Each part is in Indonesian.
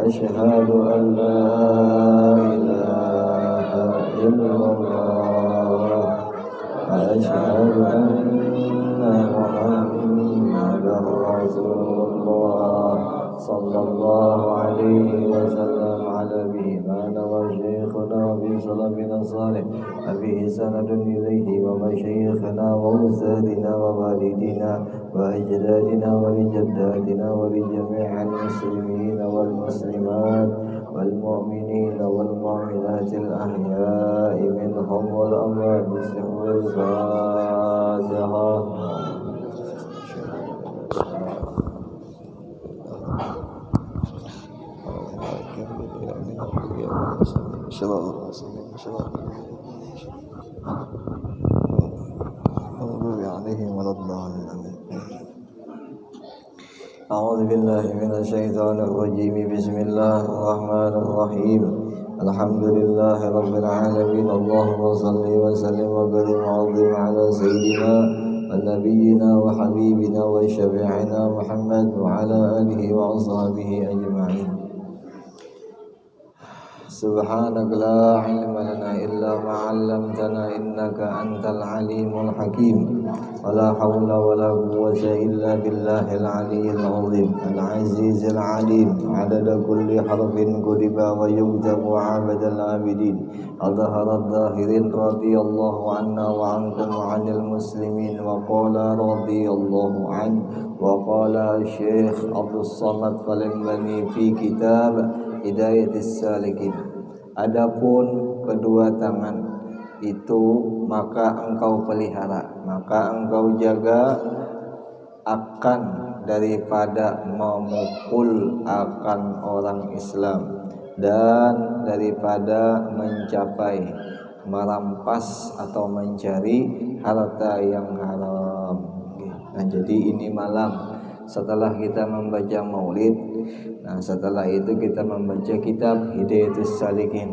أشهد أن لا إله إلا الله وأشهد أن محمدا رسول الله صلى الله عليه وسلم على به ما نوى شيخنا وفي سلفنا الصالح وبه سند إليه ومشايخنا وأستاذنا ووالدينا وأجدادنا ولجداتنا ولجميع المسلمين والمسلمات والمؤمنين والمؤمنات الأحياء منهم والأموات بسر الفاتحة. أعوذ بالله من الشيطان الرجيم. بسم الله الرحمن الرحيم. الحمد لله رب العالمين. اللهم صل وسلم وبارك وعظم على سيدنا ونبينا وحبيبنا وشفيعنا محمد وعلى آله وأصحابه أجمعين. سبحانك لا علم لنا إلا ما علمتنا إنك أنت العليم الحكيم. ولا حول ولا قوة إلا بالله العلي العظيم العزيز العليم. عدد كل حرف كتب ويكتب عبد العابدين. أظهر الظاهرين رضي الله عنا وعنكم وعن المسلمين. وقال رضي الله عنه وقال الشيخ عبد الصمد Palembani في kitab Hidayatis Salikin. Adapun kedua tangan itu maka engkau pelihara, maka engkau jaga akan daripada memukul akan orang Islam dan daripada mencapai merampas atau mencari harta yang haram. Nah, jadi ini malam setelah kita membaca maulid, nah setelah itu kita membaca kitab Hidayatus Salikin.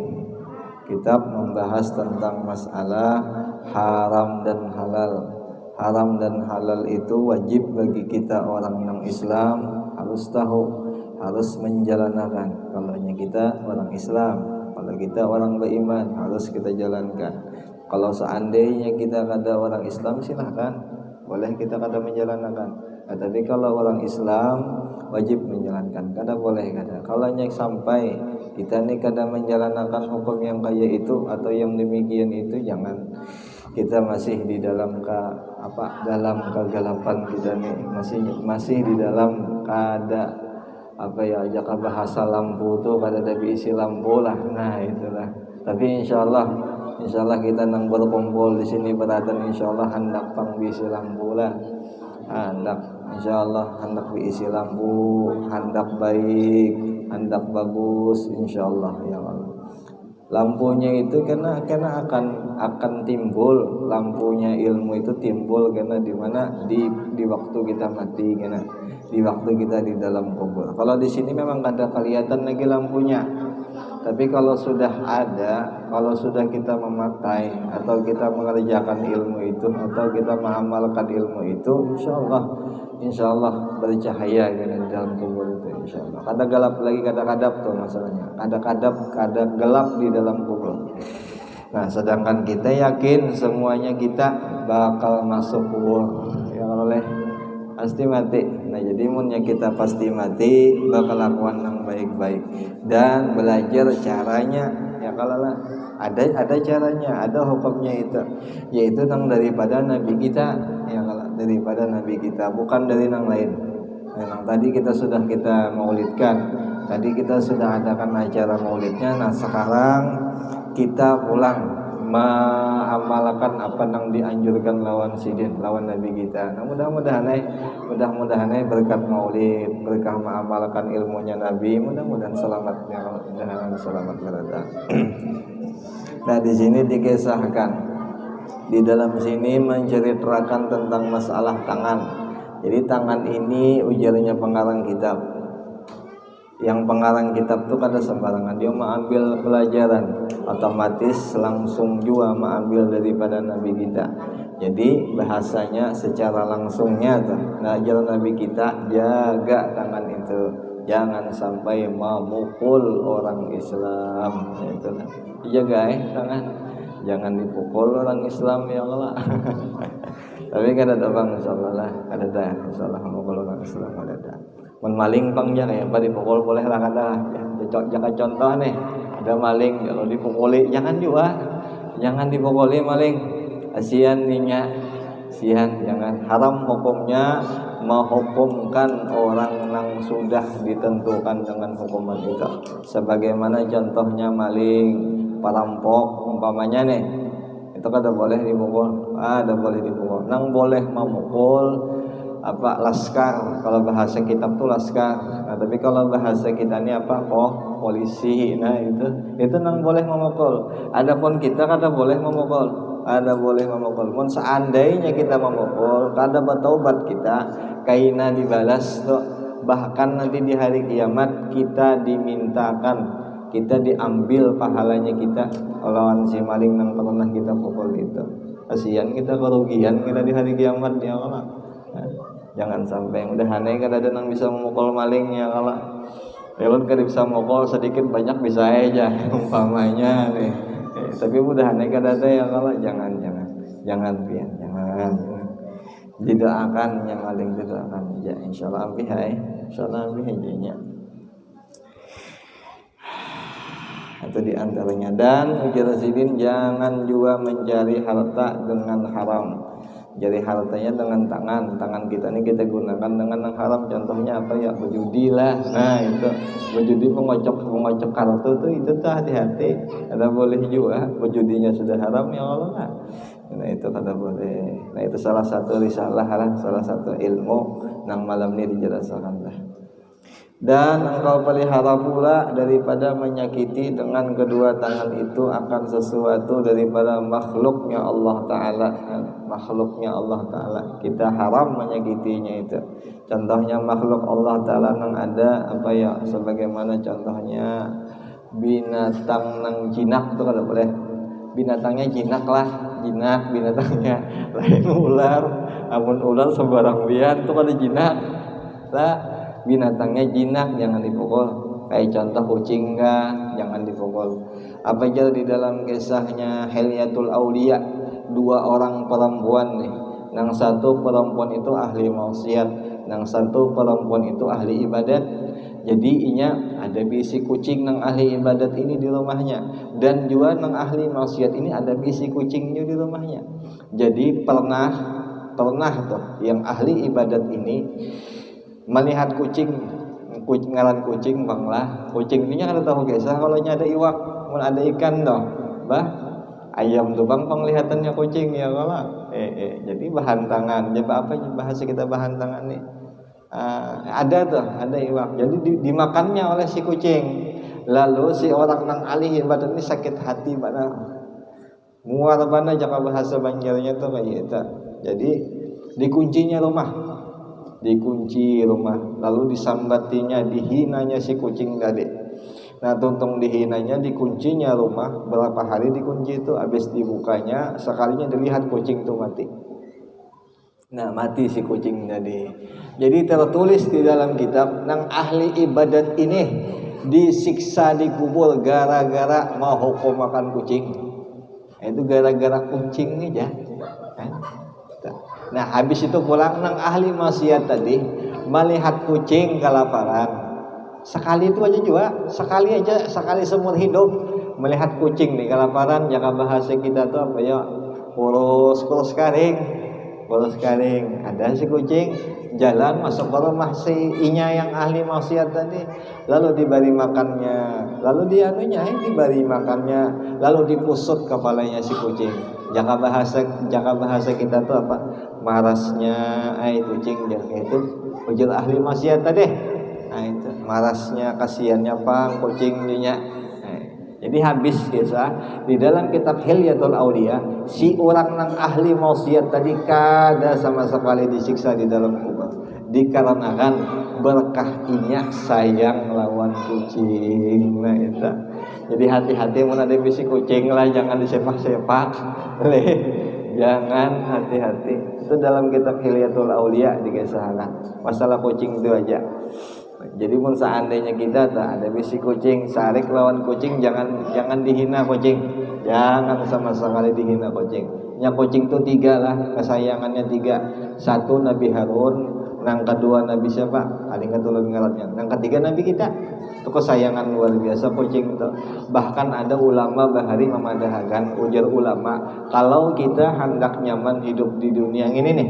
Kitab membahas tentang masalah haram dan halal. Haram dan halal itu wajib bagi kita orang non-Islam harus tahu, harus menjalankan. Kalau kita orang Islam, kalau kita orang beriman harus kita jalankan. Kalau seandainya kita ada orang Islam silahkan, boleh kita kada menjalankan. Nah, tapi kalau orang Islam wajib menjalankan, kada boleh kada. Kalau sampai kita ni kada menjalankan hukum yang kayak itu atau yang demikian itu, jangan. Kita masih di dalam dalam kegelapan kita nih, masih di dalam kada ajak bahasa lampu tuh kada ada isi lampu lah. Nah itulah. Tapi insyaallah kita nang berkumpul di sini beratan insyaallah hendak pang isi lampu lah. Hendak insyaallah hendak diisi lampu, hendak baik, hendak bagus insyaallah ya Allah. Lampunya itu karena akan timbul, lampunya ilmu itu timbul karena di mana di waktu kita mati, karena di waktu kita di dalam kubur. Kalau di sini memang kada kelihatan lagi lampunya. Tapi kalau sudah ada, kalau sudah kita memakai atau kita mengerjakan ilmu itu atau kita mengamalkan ilmu itu, insya Allah bercahaya di dalam kubur itu insya Allah. Kada gelap lagi, kada kadap tuh masalahnya. Kada kadap, kada gelap di dalam kubur. Nah, sedangkan kita yakin semuanya kita bakal masuk kubur. Ya oleh pasti mati. Nah, jadi munnya kita pasti mati, bakal lakukan yang baik-baik dan belajar caranya. Ya kalau lah ada caranya, ada hukumnya itu, yaitu nang daripada nabi kita, ya kalau daripada nabi kita, bukan dari nang lain. Memang tadi kita sudah maulidkan, tadi kita sudah adakan acara maulidnya. Nah, sekarang kita pulang mengamalkan apa yang dianjurkan lawan sidin, lawan nabi kita. Nah, mudah-mudahan berkat maulid, berkah mengamalkan ilmunya nabi, mudah-mudahan selamat berada. Nah, di sini dikisahkan, di dalam sini menceritakan tentang masalah tangan. Jadi tangan ini ujarnya pengarang kitab. Yang pengarang kitab itu kada sembarangan, dia mengambil pelajaran, otomatis langsung juga mengambil daripada nabi kita. Jadi bahasanya secara langsungnya tuh, ngajar nabi kita jaga tangan itu, jangan sampai memukul orang Islam. Itu dijaga tangan, jangan dipukul orang Islam ya Allah. Tapi kan ada bang, insyaallah lah, ada dah, insyaallah memukul orang Islam ada dah. Maling pangnya kayak apa dipukul boleh lah kata. Jangan contoh nih, ada maling kalau dipukuli jangan juga, jangan dipukuli maling. Kasihan ninya, kasihan, jangan. Haram hukumnya menghukumkan orang yang sudah ditentukan dengan hukuman itu. Sebagaimana contohnya maling, perampok umpamanya nih, itu kada boleh dipukul, ada boleh dipukul. Nang boleh memukul apa laskar, kalau bahasa kitab tuh laskar. Nah, tapi kalau bahasa kita ini apa? Oh, polisi. Nah, itu nang boleh memukul. Adapun kita kada boleh memukul. Ada boleh memukul. Mun seandainya kita memukul, kada bertaubat kita, kaina dibalas tuh. Bahkan nanti di hari kiamat kita dimintakan, kita diambil pahalanya kita lawan si maling nang pernah kita pukul itu. Kasihan kita, kerugian kita di hari kiamat ya Allah. Nah, jangan sampai udah aneh kan ada yang bisa memukul maling ya Allah. Belum kan bisa memukul sedikit banyak bisa aja umpamanya nih. Tapi mudah aneh kan ada yang Allah, jangan pian, jangan. Didoakan yang maling didoakan ya insyaallah ampi hai. Insyaallah ampi hajanya. Itu diantaranya. Dan ujar Rasulullah jangan juga mencari harta dengan haram. Jadi hartanya dengan tangan kita ini kita gunakan dengan yang haram. Contohnya apa ya, berjudi lah. Nah itu berjudi mengocok kartu itu tuh hati-hati. Ada boleh juga berjudinya sudah haram ya Allah. Nah itu kada boleh. Nah itu salah satu risalah lah, salah satu ilmu nang malam ini dijelaskan lah. Dan engkau pelihara pula daripada menyakiti dengan kedua tangan itu akan sesuatu daripada makhluknya Allah Ta'ala. Makhluknya Allah Ta'ala, kita haram menyakitinya itu. Contohnya makhluk Allah Ta'ala nang ada apa ya, sebagaimana contohnya binatang nang jinak itu kada boleh. Binatangnya jinak lah, jinak binatangnya. Lain ular, amun ular sembarang bian itu kada jinak lah. Binatangnya jinak jangan dipukul. Kayak contoh kucing jangan dipukul. Apa aja di dalam kisahnya Hilyatul Auliya, dua orang perempuan nih. Yang satu perempuan itu ahli maksiat, yang satu perempuan itu ahli ibadat. Jadi inya ada bisi kucing nang ahli ibadat ini di rumahnya, dan juga nang ahli maksiat ini ada bisi kucingnya di rumahnya. Jadi pernah tuh yang ahli ibadat ini melihat kucing ngaran kucing banglah. Kucing ini kan tahu guys, kalau ada iwak, mau ada ikan dong, bah ayam tuh bang penglihatannya kucing ya kalau. Jadi bahan tangan. Jadi apa bahasa kita bahan tangan nih? Ada iwak. Jadi dimakannya oleh si kucing. Lalu si orang nang alih ibadat ini sakit hati benar. Muar bana jaka bahasa Banjarnya tuh kayak itu. Jadi dikunci rumah, lalu disambatinya, dihinanya si kucing tadi. Nah tuntung dihinanya, dikuncinya rumah. Berapa hari dikunci itu, habis dibukanya sekalinya dilihat kucing itu mati. Nah mati si kucing tadi. Jadi tertulis di dalam kitab, nang ahli ibadat ini disiksa di kubur gara-gara mau hukum makan kucing. Itu gara-gara kucing aja. Nah habis itu pulang nang ahli maksiat tadi melihat kucing kelaparan. Sekali itu aja juga, sekali seumur hidup melihat kucing nih kelaparan. Jaka bahasa kita tuh apa ya, kurus kering. Ada si kucing jalan masuk ke rumah si inya yang ahli maksiat tadi, lalu diberi makannya, lalu diberi makannya, lalu dipusut kepalanya si kucing. Jaka bahasa kita tuh apa, marasnya kucing jangan itu ujar ahli maksiat tadi. Nah itu marasnya, kasihannya pang kucing nya. Jadi habis kisah di dalam kitab Hilyatul Auliya, si orang nang ahli maksiat tadi kada sama sekali disiksa di dalam kubur, dikarenakan berkah inya sayang lawan kucing. Nah itu. Jadi hati-hati mun ada bisi kucing lah, jangan disepak-sepak. Jangan, hati-hati. Itu dalam kitab Hilyatul Auliya dikisahkan. Masalah kucing itu aja. Jadi mun seandainya kita tak ada bisi kucing, sarik lawan kucing, jangan dihina kucing. Jangan sama sekali dihina kucing. Ya kucing tuh 3 lah, kesayangannya 3. 1 Nabi Harun, yang kedua Nabi siapa? Ada yang ketulung ngaratnya. Yang ketiga Nabi kita. Itu kesayangan luar biasa kucing itu. Bahkan ada ulama bahari memadahakan, ujar ulama, kalau kita hendak nyaman hidup di dunia ini nih,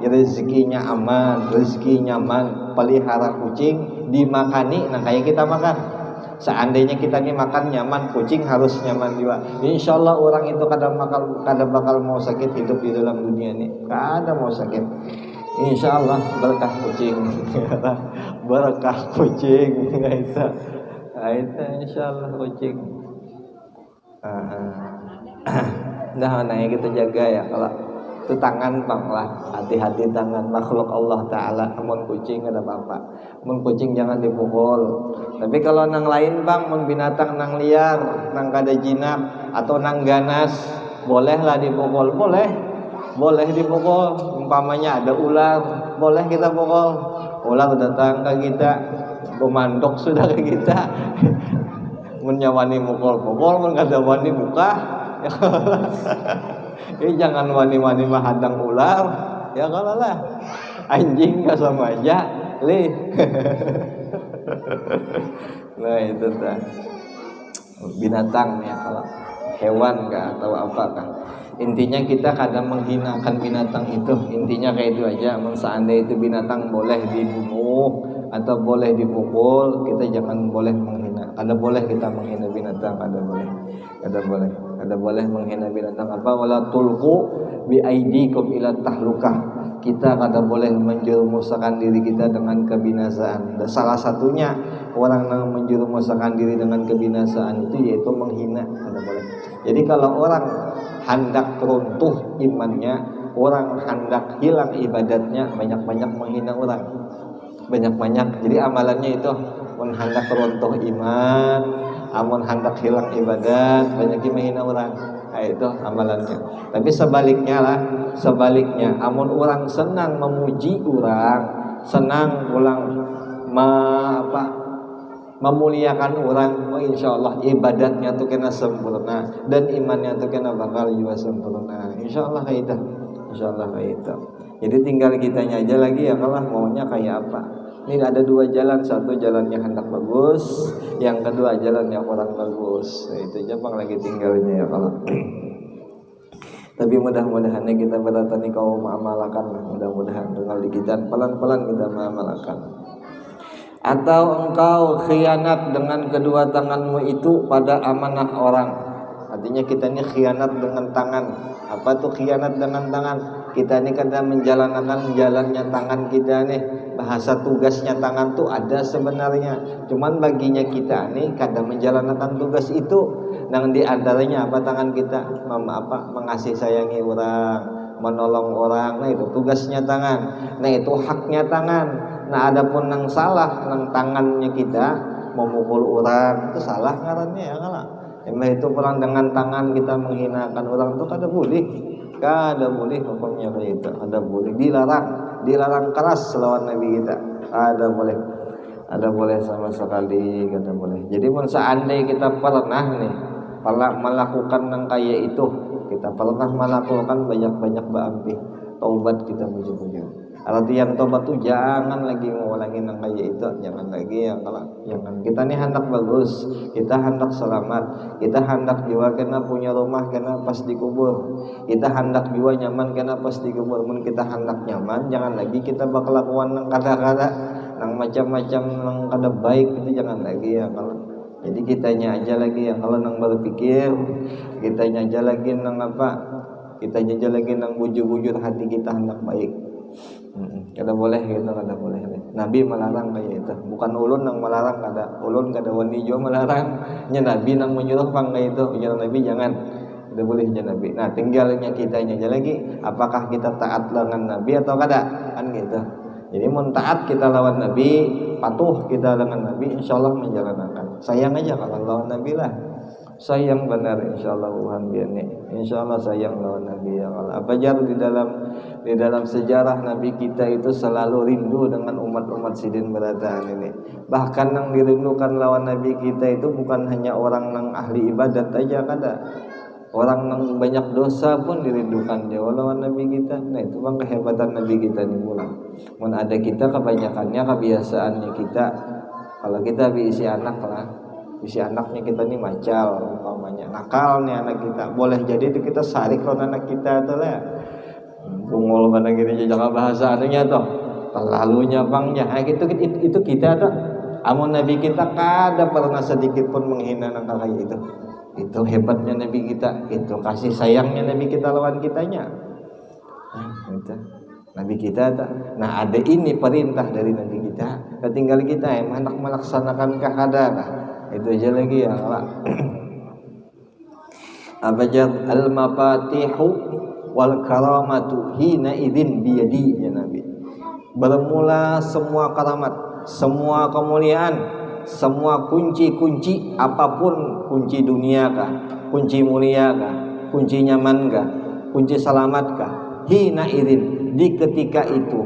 rezekinya aman, rezeki nyaman, pelihara kucing, dimakani, nah kayak kita makan. Seandainya kita ini makan nyaman, kucing harus nyaman juga. Insya Allah orang itu kadang bakal mau sakit hidup di dalam dunia ini. Kadang mau sakit. Insya Allah berkah kucing, berkah kucing, itu insya Allah kucing. Nah, kita jaga ya kalau itu tangan bang lah, hati-hati tangan makhluk Allah Ta'ala. Amun kucing ada apa-apa, amun kucing jangan dipukul. Tapi kalau nang lain bang, amun binatang nang liar, nang kada jinak atau nang ganas, bolehlah dipukul, boleh dipukul. Umpamanya ada ular, boleh kita pukul. Ular datang ke kita, memandok sudah ke kita, menyawani pukul, mun kada wani buka. Jangan wani-wani menghadang ular, ya kalau lah anjing gak sama aja, Nah itu tuh binatang ya, kalau hewan kah atau apakah. Intinya kita kadang menghinakan binatang itu, intinya kayak itu aja. Seandainya itu binatang boleh dibunuh atau boleh dipukul, kita jangan boleh menghina. Kada boleh kita menghina binatang, kada boleh menghina binatang. Apa wala tulqu bi aidikum ila tahlukah. Kita kada boleh menjerumuskan diri kita dengan kebinasaan. Dan salah satunya orang yang menjerumuskan diri dengan kebinasaan itu yaitu menghina, kada boleh. Jadi kalau orang hendak runtuh imannya, orang hendak hilang ibadatnya, banyak-banyak menghina orang. Banyak-banyak. Jadi amalannya itu mun hendak runtuh iman, amun hendak hilang ibadat, banyak menghina orang. Nah, itu amalannya. Tapi sebaliknya, amun orang senang memuji orang, senang ulang memuliakan orang, insya Allah ibadatnya tuh kena sempurna dan imannya tuh kena bakal juga sempurna. Insya Allah kayak itu. Jadi tinggal kitanya aja lagi ya, kalau maunya kayak apa. Ini ada 2 jalan, satu jalan yang hendak bagus, yang kedua jalan yang kurang bagus. Nah, itu aja bang lagi tinggalnya ya kalau. Tapi mudah-mudahan kita bertani kau mengamalkan lah, mudah-mudahan dengan kita pelan-pelan kita mengamalkan. Atau engkau khianat dengan kedua tanganmu itu pada amanah orang. Artinya kita ini khianat dengan tangan. Apa tuh khianat dengan tangan? Kita ini kadang menjalankan jalannya tangan kita nih. Bahasa tugasnya tangan tuh ada sebenarnya. Cuman baginya kita nih kadang menjalankan tugas itu. Dan di antaranya apa tangan kita? Mengasihi sayangi orang, menolong orang. Nah itu tugasnya tangan. Nah itu haknya tangan. Nah adapun yang salah nang tangannya kita memukul orang itu salah ngarannya ya kalah. Itu pulang dengan tangan kita menghinakan orang itu kada boleh hukumnya kayak itu. Kada boleh, dilarang keras lawan Nabi kita. Ada boleh sama sekali kada boleh. Jadi mun seandainya kita pernah melakukan yang kayak itu, kita pernah melakukan banyak-banyak ba'ampi, taubat kita bujur-bujur. Artian tobat tuh jangan lagi mengulangi yang kayak itu, jangan lagi ya kalau jangan. Kita nih hendak bagus, kita hendak selamat, kita hendak jiwa kena punya rumah kena pas dikubur, kita hendak jiwa nyaman kena pas dikubur. Mun kita hendak nyaman, jangan lagi kita bakal lakukan yang kata-kata, yang macam-macam yang kada baik itu jangan lagi ya kalau. Jadi kitanya aja lagi yang kalau nang berpikir, kitanya aja lagi nang kitanya aja lagi nang bujur-bujur hati kita hendak baik. Kada boleh gitu, kada boleh. Nabi melarang kayak itu. Bukan ulun nang melarang, ulun kada wani juga melarang. Nya Nabi nang menyuruh pang kayak itu. Ujar Nabi jangan. Kada boleh nya Nabi. Nah, tinggalnya kitanya aja lagi apakah kita taat dengan Nabi atau kada? Kan gitu. Jadi mun taat kita lawan Nabi, patuh kita dengan Nabi, insyaallah menjalankan. Sayang aja kalau lawan Nabi lah. sayang benar insyaallah Tuhan biarnya insyaallah sayang lawan Nabi ya Allah. Apa jar di dalam sejarah Nabi kita itu selalu rindu dengan umat-umat sidin berataan ini. Bahkan yang dirindukan lawan Nabi kita itu bukan hanya orang yang ahli ibadat aja kada. Orang yang banyak dosa pun dirindukan dia lawan Nabi kita. Nah itu bang kehebatan Nabi kita nih mula. Mun ada kita kebanyakannya kebiasaannya kita kalau kita isi anak lah, isi anaknya kita nih macal umpamanya nakal nih anak kita boleh jadi kita sarik lawan anak kita tuh lah. Bungul mana gini jaga bahasa anunya tuh terlalunya bangnya itu kita tuh amun Nabi kita kada pernah sedikit pun menghina anak kayak itu hebatnya Nabi kita itu kasih sayangnya Nabi kita lawan kitanya itu Nabi kita tuh. Nah ada ini perintah dari Nabi kita tinggal kita hendak melaksanakan kada itu aja lagi ya Allah. Abajad al-mafatihu wal karamatu hina idzin biyadi ya Nabi. Bermula semua karamat, semua kemuliaan, semua kunci-kunci apapun, kunci dunia kah, kunci mulia kah, kunci nyaman kah, kunci selamat kah, hina idzin di ketika itu,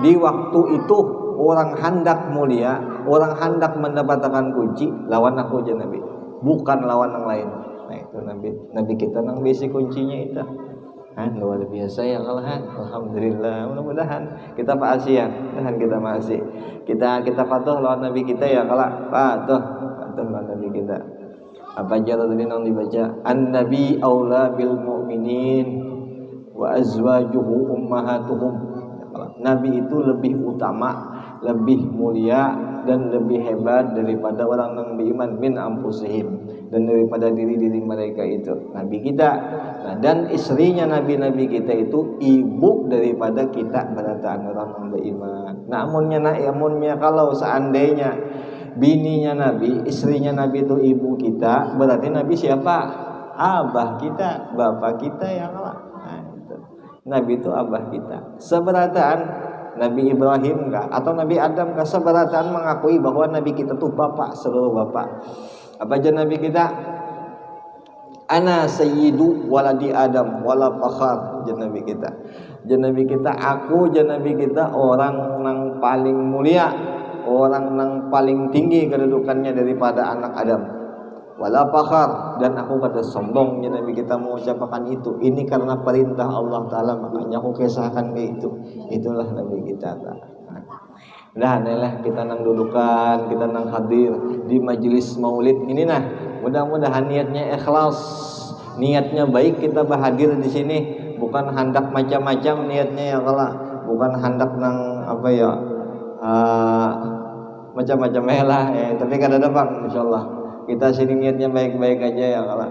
di waktu itu orang hendak mulia, orang hendak mendapatkan kunci lawan aku aja Nabi, bukan lawan yang lain. Nah itu Nabi kita nang bisi kuncinya itu. Luar biasa ya Allah. Alhamdulillah. Mudah-mudahan kita patuh ya. Kita masih kita patuh lawan Nabi kita ya kalau patuh lawan Nabi kita. Apa aja tadi nang dibaca an-nabi aula bil mu'minin wa azwajuhu ummahatuhum. Nabi itu lebih utama, lebih mulia dan lebih hebat daripada orang yang beriman min anfusihim dan daripada diri-diri mereka itu Nabi kita. Nah, dan istrinya Nabi-Nabi kita itu ibu daripada kita berataan orang yang beriman. Nah, amunnya kalau seandainya bininya Nabi, istrinya Nabi itu ibu kita, berarti Nabi siapa? Abah kita, bapak kita ya Allah. Nah, itu. Nabi itu abah kita. Seberataan Nabi Ibrahim kah atau Nabi Adam kah seberataan mengakui bahwa Nabi kita tuh bapak seluruh bapak. Apa aja Nabi kita? Ana sayyidu waladi Adam wala fakhar Nabi kita. Nabi kita aku Nabi kita orang yang paling mulia, orang yang paling tinggi kedudukannya daripada anak Adam. Wala fakhar dan aku kata sombong Nabi kita mengucapkan itu. Ini karena perintah Allah Taala makanya aku kisahkan kayak itu. Itulah Nabi kita. Nah, inilah kita nang dudukan, kita nang hadir di majelis maulid ini nah. Mudah-mudahan niatnya ikhlas, niatnya baik kita berhadir di sini, bukan hendak macam-macam niatnya ya Allah, bukan hendak nang apa ya macam-macam lah tapi kada ada bang insyaallah. Kita sini niatnya baik-baik aja ya Allah.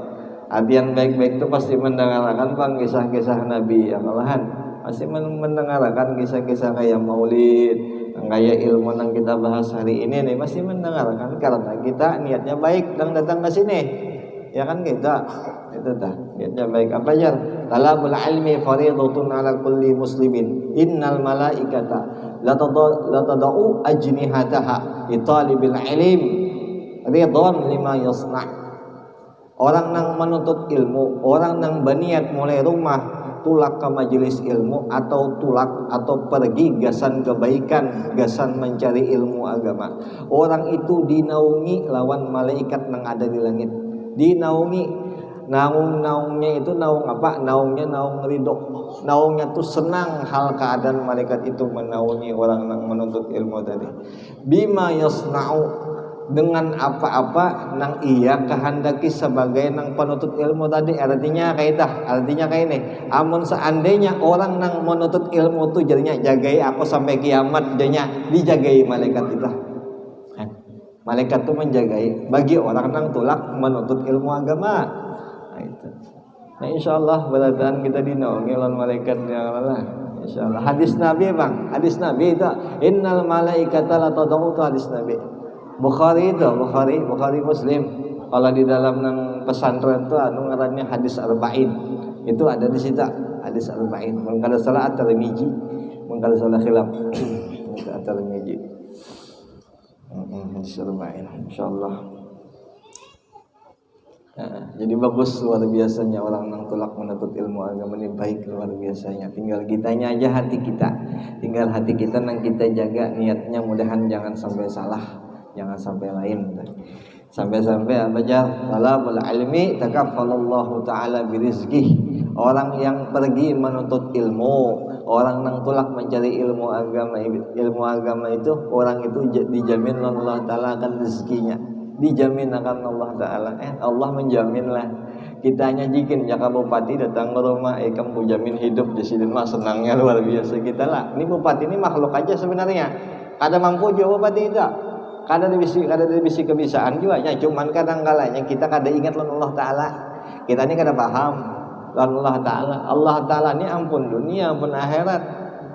Artian baik-baik itu pasti mendengarkan bang kisah-kisah Nabi ya Allah. Pasti mendengarkan kisah-kisah kayak maulid, kayak ilmu yang kita bahas hari ini nih masih mendengarkan karena kita niatnya baik dan datang ke sini ya kan kita itu dah niatnya baik. Apa aja talabul ilmi fardhatun ala kulli muslimin innal malaikata la tadau ajnihataha li talibil ilm ridwan lima yasna. Orang yang menuntut ilmu, orang yang berniat mulai rumah tulak ke majelis ilmu atau tulak atau pergi gasan kebaikan, gasan mencari ilmu agama. Orang itu dinaungi lawan malaikat yang ada di langit. Dinaungi, naungnya itu naung apa? Naungnya naung ridho. Naungnya tuh senang hal keadaan malaikat itu menaungi orang yang menuntut ilmu tadi. Bima yasna'u dengan apa-apa nang ia kehendaki sebagai nang penuntut ilmu tadi. Artinya kayak ini amun seandainya orang nang menuntut ilmu tuh jadinya jagai aku sampai kiamat jadinya dijagai malaikat itu. Malaikat tuh menjagai bagi orang nang tulak menuntut ilmu agama. Nah itu. Nah insyaallah berataan kita dinaungi oleh malaikat ya Allah. Insyaallah hadis Nabi bang, hadis Nabi itu innal malaikata la tadau hadis Nabi. Bukhari Muslim. Kalau di dalam nang pesantren itu anu ngarannya hadis arba'in. Itu ada di situ hadis arba'in. Mun kada salah at-Tirmizi, mun kada salah khilaf. Itu at-Tirmizi. Hadis arba'in insyaallah. Jadi bagus luar biasanya orang yang tulak menuntut ilmu agama ini, baik luar biasanya. Tinggal kitanya aja, hati kita. Tinggal hati kita yang kita jaga niatnya, mudahan jangan sampai salah, jangan sampai lain. Sampai-sampai apa aja? Talabul ilmi takaffalallahu ta'ala birizqih. Orang yang pergi menuntut ilmu, orang yang tulak mencari ilmu agama itu, orang itu dijamin Allah Ta'ala akan rezekinya, dijamin akan Allah Ta'ala. Allah menjaminlah. Kita hanya jikin jaka bupati datang ke rumah, kamu jamin hidup di sini mah, senangnya luar biasa kita lah. Ini bupati ini makhluk aja sebenarnya, kada mampu juga bupati itu, kada dibisi kebiasaan juga ya, cuman kadang kalanya kita kada ingat Allah Ta'ala, kita ini kada paham Allah Ta'ala. Allah Ta'ala ini ampun dunia ampun akhirat.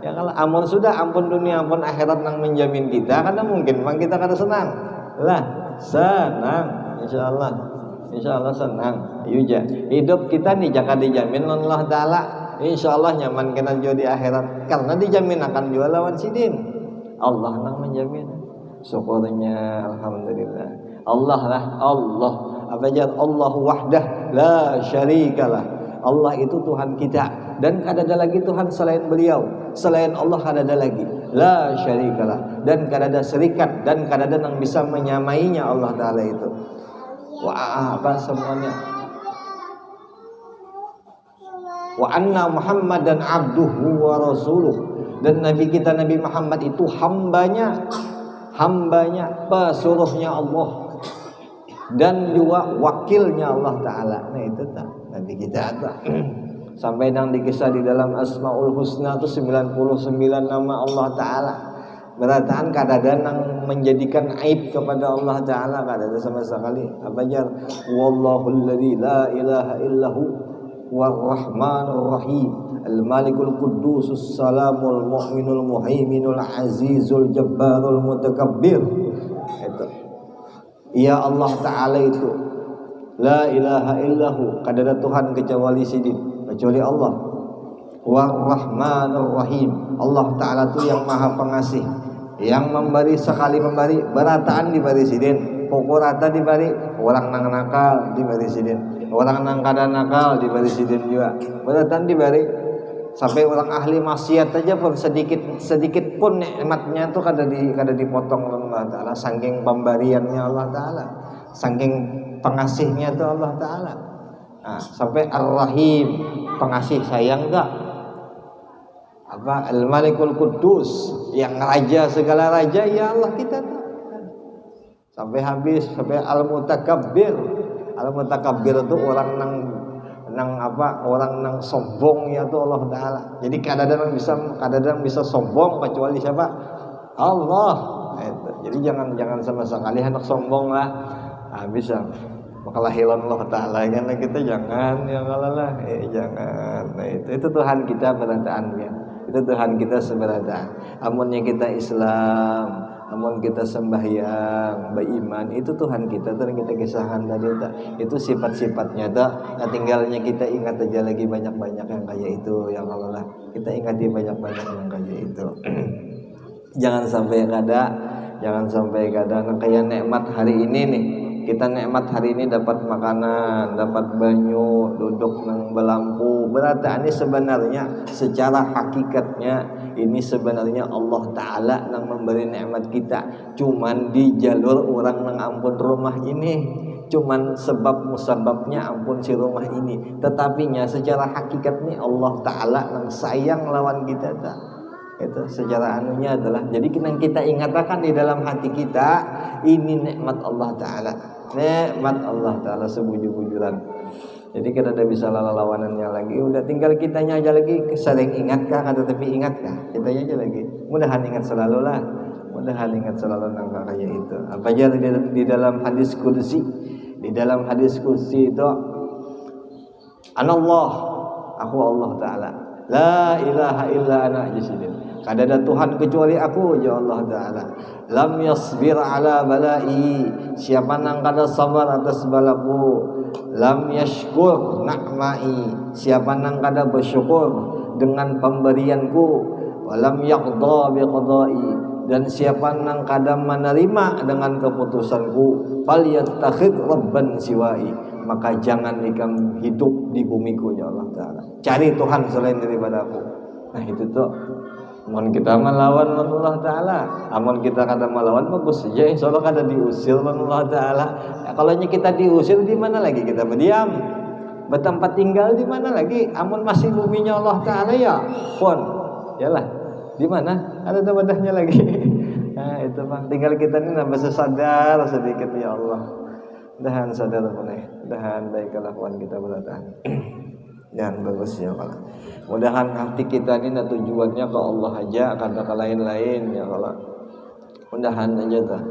Ya kalau ampun sudah ampun dunia ampun akhirat nang menjamin kita, karena mungkin memang kita kada senang lah. Senang insyaallah senang. Iya, hidup kita nih jangan dijamin Allah Ta'ala, insyaallah nyaman kena juga di akhirat, karena dijamin akan jual lawan sidin. Allah nang menjamin. Syukurnya alhamdulillah. Allah lah, Allah apa aja, Allah wahdah la syarikalah. Allah itu Tuhan kita, dan kada ada lagi Tuhan selain beliau. Selain Allah kada ada lagi, la syarikalah, dan kada ada serikat, dan kada ada yang bisa menyamainya Allah Ta'ala itu. Wah, apa semuanya. Wa anna Muhammadan abduhu wa rasuluh, dan Nabi kita Nabi Muhammad itu hambanya, pesuruhnya Allah, dan juga wakilnya Allah Ta'ala. Nah itu tak Nabi kita tak. Sampai yang dikisah di dalam Asmaul Husna itu 99 nama Allah Ta'ala. Berataan kadang yang menjadikan aib kepada Allah Ta'ala, kada ada sama sekali. Apa aja? Wallahul ladzi la ilaha illahu warrahmanur rahim, al-malikul quddusus salamul mu'minul muhaiminul azizul jabbarul mutakabbir. Itu ya Allah Ta'ala itu la ilaha illahu, kada ada Tuhan kecuali Allah. War-Rahmanur Rahim, Allah Ta'ala itu yang maha pengasih, yang memberi sekali memberi, berataan diberi sidin, pokok rata diberi, orang nang nakal diberi sidin, orang nang kada nakal diberi sidin juga, berataan diberi. Sampai orang ahli maksiat aja pun sedikit pun nikmatnya itu kada dipotong oleh Allah Ta'ala, saking pemberiannya Allah Ta'ala, saking pengasihnya itu Allah Ta'ala. Nah, sampai Ar-Rahim, pengasih sayang enggak? Apa Al-Malikul Quddus, yang raja segala raja ya Allah kita. Sampai habis, sampai Al-Mutakabbir. Al-Mutakabbir itu orang orang sombong ya itu Allah Ta'ala. Jadi kadang-kadang bisa sombong kecuali siapa? Allah. Jadi jangan sama sekali hendak sombong lah. Bisa kelahiran Allah Ta'ala kan kita jangan ya lah, jangan. Nah itu Tuhan kita berataan. Itu Tuhan kita seberataan. Amunnya kita Islam, amun kita sembahyang, beriman, itu Tuhan kita dan kita kisahkan tadi itu sifat-sifatnya nah tinggalnya kita ingat aja lagi banyak-banyak yang kayak itu ya Allah. Kita ingati banyak-banyak yang kayak itu. Jangan sampai kadang kayak nikmat hari ini nih. Kita nikmat hari ini dapat makanan, dapat banyu, duduk nang belampu. Berarti ini sebenarnya secara hakikatnya ini sebenarnya Allah Ta'ala yang memberi nikmat kita. Cuman di jalur orang nang ampun rumah ini, cuman sebab musababnya ampun si rumah ini. Tetapinya secara hakikatnya Allah Ta'ala yang sayang lawan kita tak. Itu secara anunya adalah jadi kita ingatkan di dalam hati kita ini nikmat Allah Ta'ala, nikmat Allah Ta'ala sebujur-bujuran. Jadi kita tidak bisa lawanannya lagi. Udah tinggal kitanya aja lagi sering ingatkah atau tapi ingatkah kitanya aja lagi. Mudahan ingat selalu lah, mudahan ingat selalu nangka kayak itu. Apa aja di dalam hadis kursi, di dalam hadis kursi itu Anallah, aku Allah Ta'ala, la ilaha illa ana jisidin. Kada ada Tuhan kecuali aku ya Allah Ta'ala. Lam yasbir ala balai, siapa nang kada sabar atas balaku. Lam yashkur na'mai, siapa nang kada bersyukur dengan pemberianku. Walam yaqda biqadai, dan siapa nang kada menerima dengan keputusanku. Falyattakhid rabban siwai, maka jangan ikam hidup di bumiku ya Allah Ta'ala. Cari Tuhan selain daripada aku. Nah itu tuh, amun kita melawan Allah Ta'ala, amun kita kada melawan bagus saja, insya Allah kada diusir Allah Ta'ala. Ya, kalau kita diusir di mana lagi kita berdiam? Bertempat tinggal di mana lagi? Amun masih buminya Allah Ta'ala ya, pun, yalah, di mana? Ada wadahnya lagi. Nah itu bang, tinggal kita ini nambah sadar sedikit ya Allah. Dahan sadar boleh, dahan baik kelakuan kita beratahan. Dan bagus ya Allah. Mudahan hati kita ini tujuannya ke Allah aja, kada ke lain-lain ya Allah. Mudahan aja dah.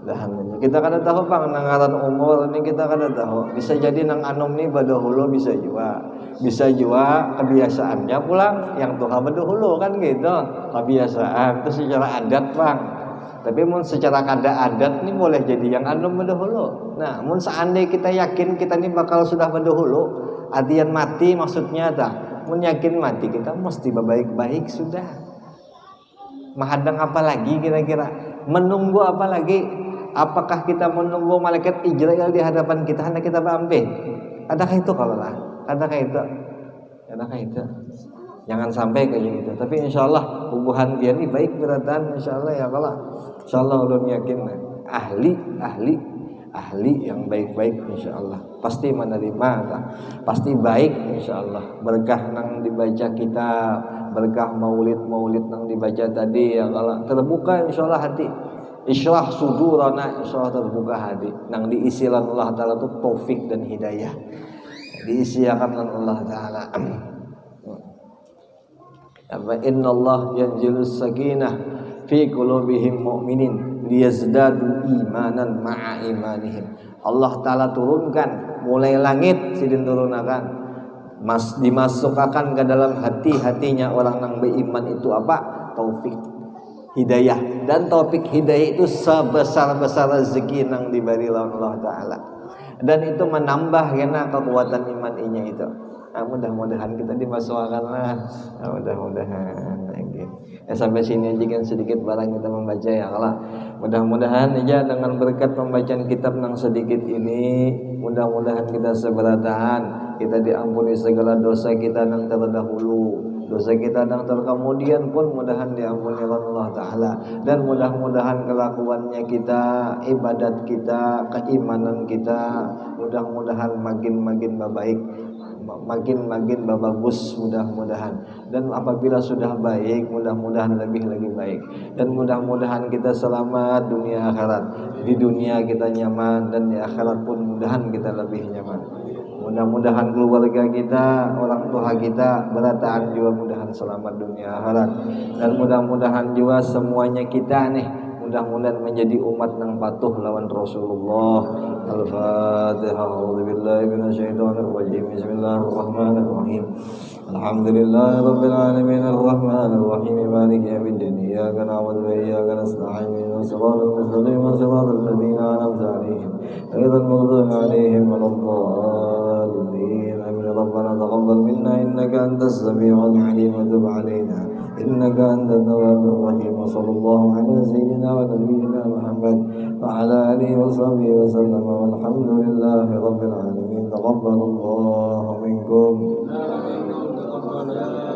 Dahan aja. Kita kada tahu bang nangaran umur ini kita kada tahu. Bisa jadi nang anom ni badahulu bisa juga. Bisa juga kebiasaannya pulang yang tuha badahulu kan gitu. Kebiasaan itu secara adat bang. Tapi mun secara kada adat nih boleh jadi yang anom badahulu. Nah, mun seandainya kita yakin kita ini bakal sudah badahulu, adian mati maksudnya dah. Mun yakin mati kita mesti baik-baik sudah. Menghadang apa lagi kira-kira? Menunggu apa lagi? Apakah kita menunggu malaikat Israel di hadapan kita hendak kita bambe? Adakah itu kalau lah? Adakah itu? Adakah itu? Jangan sampai kayak gitu. Tapi insya Allah hubungan dia ini baik beratan. Insya Allah ya kalau insya Allah ulun yakin ahli yang baik-baik insya Allah pasti menerima, pasti baik insya Allah. Berkah nang dibaca kita, berkah maulid nang dibaca tadi ya kalau terbuka insya Allah hati. Isyrah sudurana insya Allah terbuka hati. Nang diisilan Allah Ta'ala itu taufik dan hidayah. Diisiakan Allah Ta'ala. Innallaha yanzilus sakinah fi qulubihim mu'minin liyazdadu imanan ma'a imanihim. Allah Ta'ala turunkan mulai langit sidin turunakan dimasukkan ke dalam hati-hatinya orang yang beriman itu apa? Taufik hidayah. Dan taufik hidayah itu sebesar-besar rezeki yang diberi Allah Ta'ala. Dan itu menambah kena kekuatan iman inya itu. Nah, mudah-mudahan kita dimasukkan lah. Nah, mudah-mudahan lagi. Ya, sampai sini aja kan sedikit barang kita membaca ya Allah. Mudah-mudahan aja dengan berkat pembacaan kitab yang sedikit ini, mudah-mudahan kita seberatahan, kita diampuni segala dosa kita yang terdahulu, dosa kita yang terkemudian pun mudahan diampuni Allah Ta'ala. Dan mudah-mudahan kelakuannya kita, ibadat kita, keimanan kita, mudah-mudahan makin baik, makin bagus mudah-mudahan. Dan apabila sudah baik, mudah-mudahan lebih baik. Dan mudah-mudahan kita selamat dunia akhirat. Di dunia kita nyaman dan di akhirat pun mudahan kita lebih nyaman. Mudah-mudahan keluarga kita, orang tua kita berataan juga mudahan selamat dunia akhirat. Dan mudah-mudahan juga semuanya kita nih mudah-mudahan menjadi umat yang patuh lawan Rasulullah. Al-Fatihah. A'udzubillahi minasyaitonir rajim. Bismillahirrahmanirrahim. Alhamdulillahirabbil alamin arrahmanir rahim maliki yaumiddin. Iyyaka na'budu wa iyyaka nasta'in. Ihdinas siratal mustaqim siratal ladzina an'amta 'alaihim ghairil maghdubi 'alaihim waladdallin. Amin. Rabbana taqabbal minna innaka antas samiul 'alim wa tub 'alaina innaka antat tawwabur rahim. Sallallahu ala sayyidina wa nabiyyina Muhammad wa ala alihi wa sahbihi wa sallam. Walhamdulillahi rabbil alamin. Taqabbalallahu minkum. Amin.